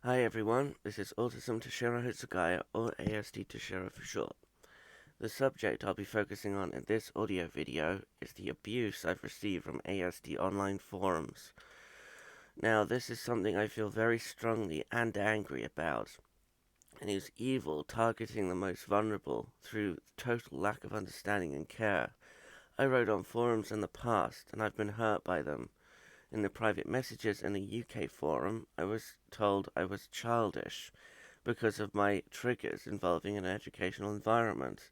Hi everyone, this is Autism Toshiro Hitsugaya, or ASD Toshiro for short. The subject I'll be focusing on in this audio video is the abuse I've received from ASD online forums. Now, this is something I feel very strongly and angry about, and is evil targeting the most vulnerable through total lack of understanding and care. I wrote on forums in the past, and I've been hurt by them. In the private messages in the UK forum, I was told I was childish because of my triggers involving an educational environment.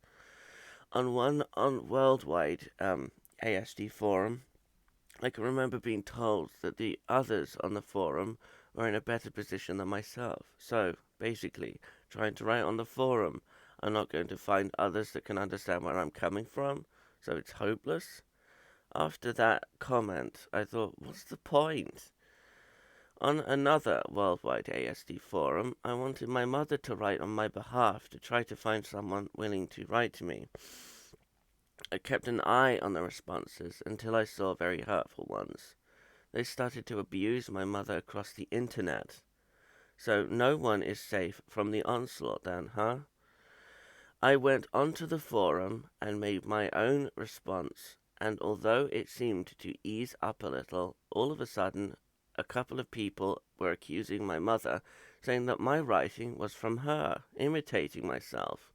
On worldwide ASD forum, I can remember being told that the others on the forum were in a better position than myself. So, basically, trying to write on the forum, I'm not going to find others that can understand where I'm coming from, so it's hopeless. After that comment, I thought, what's the point? On another worldwide ASD forum, I wanted my mother to write on my behalf to try to find someone willing to write to me. I kept an eye on the responses until I saw very hurtful ones. They started to abuse my mother across the internet. So no one is safe from the onslaught then, huh? I went onto the forum and made my own response, and although it seemed to ease up a little, all of a sudden a couple of people were accusing my mother, saying that my writing was from her, imitating myself.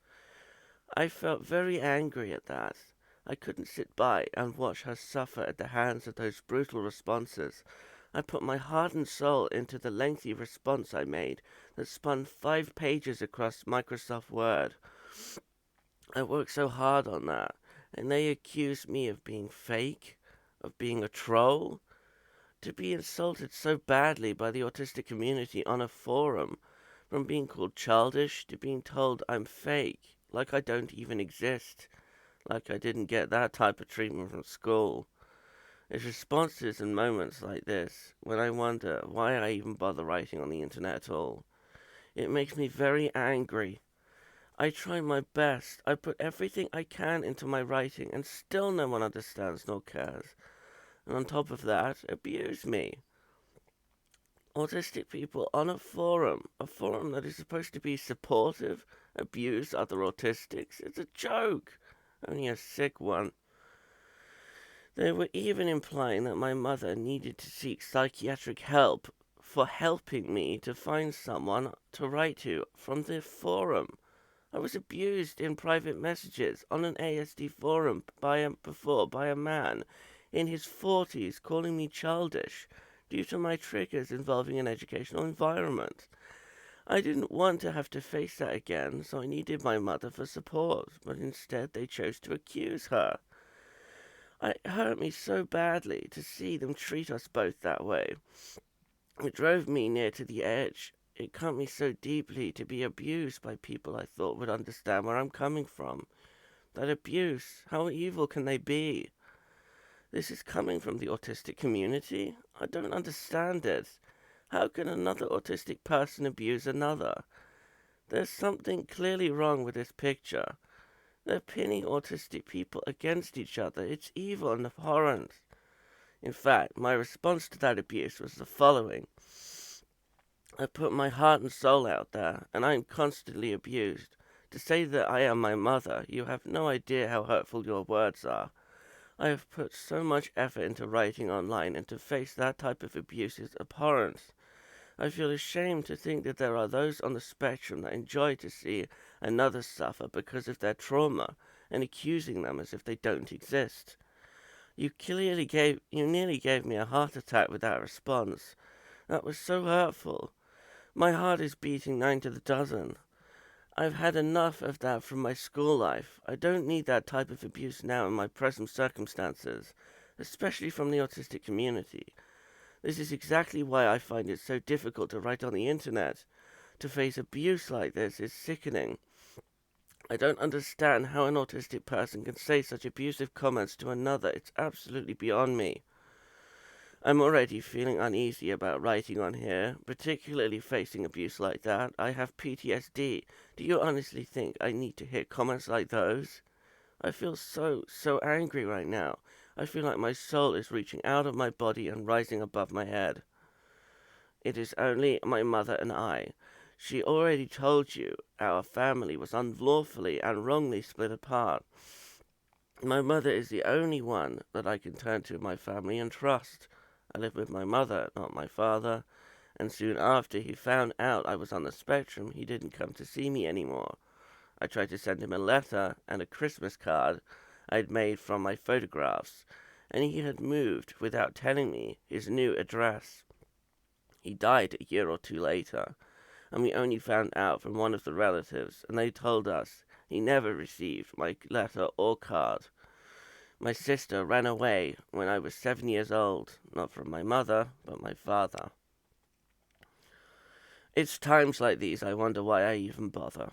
I felt very angry at that. I couldn't sit by and watch her suffer at the hands of those brutal responses. I put my heart and soul into the lengthy response I made that spanned 5 pages across Microsoft Word. I worked so hard on that, and they accused me of being fake, of being a troll. To be insulted so badly by the autistic community on a forum, from being called childish to being told I'm fake, like I don't even exist, like I didn't get that type of treatment from school. It's responses and moments like this when I wonder why I even bother writing on the internet at all. It makes me very angry. I try my best. I put everything I can into my writing, and still no one understands nor cares. And on top of that, abuse me. Autistic people on a forum that is supposed to be supportive, abuse other autistics. It's a joke. Only a sick one. They were even implying that my mother needed to seek psychiatric help for helping me to find someone to write to from the forum. I was abused in private messages on an ASD forum by a man in his 40s calling me childish due to my triggers involving an educational environment. I didn't want to have to face that again, so I needed my mother for support, but instead they chose to accuse her. It hurt me so badly to see them treat us both that way. It drove me near to the edge. It cut me so deeply to be abused by people I thought would understand where I'm coming from. That abuse, how evil can they be? This is coming from the autistic community? I don't understand it. How can another autistic person abuse another? There's something clearly wrong with this picture. They're pinning autistic people against each other. It's evil and abhorrent. In fact, my response to that abuse was the following. I put my heart and soul out there, and I am constantly abused. To say that I am my mother, you have no idea how hurtful your words are. I have put so much effort into writing online, and to face that type of abuse is abhorrent. I feel ashamed to think that there are those on the spectrum that enjoy to see another suffer because of their trauma, and accusing them as if they don't exist. You nearly gave me a heart attack with that response. That was so hurtful. My heart is beating 9 to the dozen. I've had enough of that from my school life. I don't need that type of abuse now in my present circumstances, especially from the autistic community. This is exactly why I find it so difficult to write on the internet. To face abuse like this is sickening. I don't understand how an autistic person can say such abusive comments to another. It's absolutely beyond me. I'm already feeling uneasy about writing on here, particularly facing abuse like that. I have PTSD. Do you honestly think I need to hear comments like those? I feel so angry right now. I feel like my soul is reaching out of my body and rising above my head. It is only my mother and I. She already told you our family was unlawfully and wrongly split apart. My mother is the only one that I can turn to in my family and trust. I live with my mother, not my father, and soon after he found out I was on the spectrum, he didn't come to see me anymore. I tried to send him a letter and a Christmas card I'd made from my photographs, and he had moved without telling me his new address. He died a year or two later, and we only found out from one of the relatives, and they told us he never received my letter or card. My sister ran away when I was 7 years old, not from my mother, but my father. It's times like these I wonder why I even bother.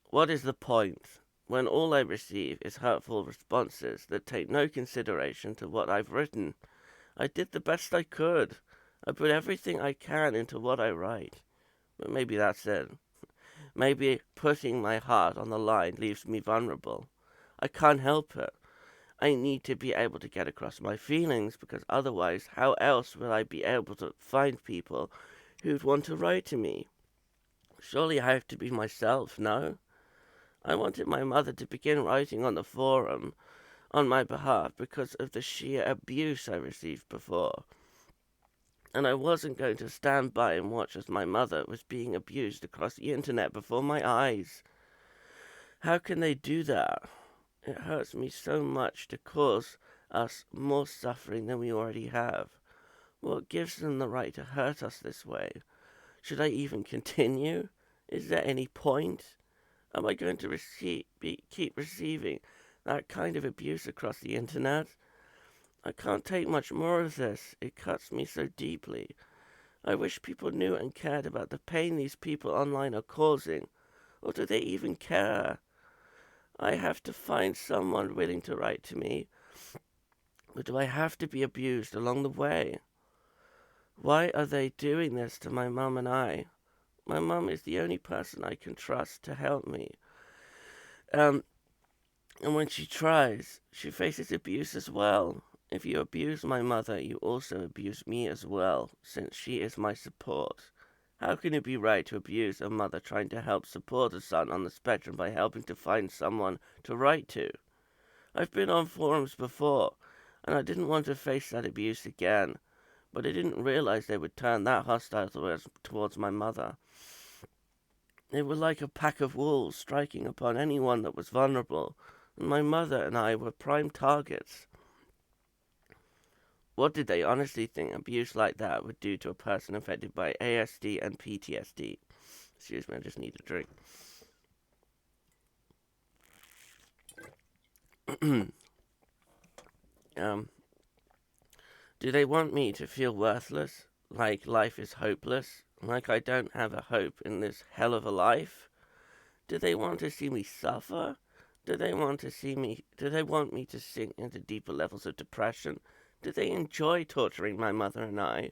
What is the point when all I receive is hurtful responses that take no consideration to what I've written? I did the best I could. I put everything I can into what I write. But maybe that's it. Maybe putting my heart on the line leaves me vulnerable. I can't help it. I need to be able to get across my feelings, because otherwise how else will I be able to find people who'd want to write to me? Surely I have to be myself, no? I wanted my mother to begin writing on the forum on my behalf because of the sheer abuse I received before. And I wasn't going to stand by and watch as my mother was being abused across the internet before my eyes. How can they do that? It hurts me so much to cause us more suffering than we already have. What gives them the right to hurt us this way? Should I even continue? Is there any point? Am I going to keep receiving that kind of abuse across the internet? I can't take much more of this. It cuts me so deeply. I wish people knew and cared about the pain these people online are causing. Or do they even care? I have to find someone willing to write to me. Or do I have to be abused along the way? Why are they doing this to my mum and I? My mum is the only person I can trust to help me. And when she tries, she faces abuse as well. If you abuse my mother, you also abuse me as well, since she is my support. How can it be right to abuse a mother trying to help support a son on the spectrum by helping to find someone to write to? I've been on forums before, and I didn't want to face that abuse again, but I didn't realize they would turn that hostile towards my mother. They were like a pack of wolves striking upon anyone that was vulnerable, and my mother and I were prime targets. What did they honestly think abuse like that would do to a person affected by ASD and PTSD? Excuse me, I just need a drink. Do they want me to feel worthless? Like life is hopeless? Like I don't have a hope in this hell of a life? Do they want to see me suffer? Do they want me to sink into deeper levels of depression? Do they enjoy torturing my mother and I?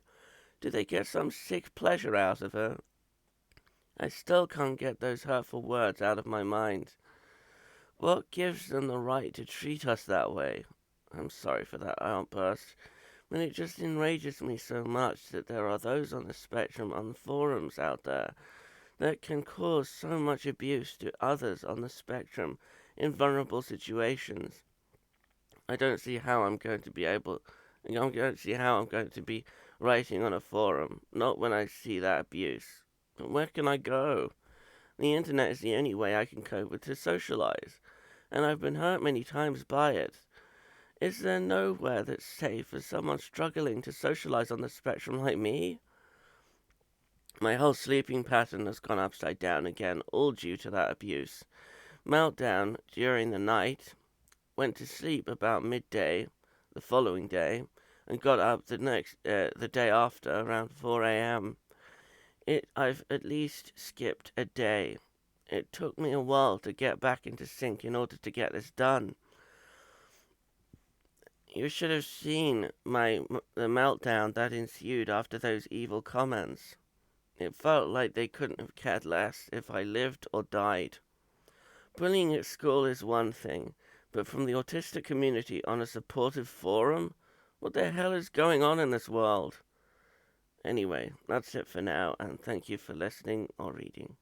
Do they get some sick pleasure out of it? I still can't get those hurtful words out of my mind. What gives them the right to treat us that way? I'm sorry for that outburst, but it just enrages me so much that there are those on the spectrum on forums out there that can cause so much abuse to others on the spectrum in vulnerable situations. I don't see how I'm going to be writing on a forum, not when I see that abuse. Where can I go? The internet is the only way I can cope with to socialize, and I've been hurt many times by it. Is there nowhere that's safe for someone struggling to socialize on the spectrum like me? My whole sleeping pattern has gone upside down again, all due to that abuse. Meltdown during the night, went to sleep about midday the following day, and got up the day after around 4 a.m. I've at least skipped a day. It took me a while to get back into sync in order to get this done. You should have seen the meltdown that ensued after those evil comments. It felt like they couldn't have cared less if I lived or died. Bullying at school is one thing, but from the autistic community on a supportive forum? What the hell is going on in this world? Anyway, that's it for now, and thank you for listening or reading.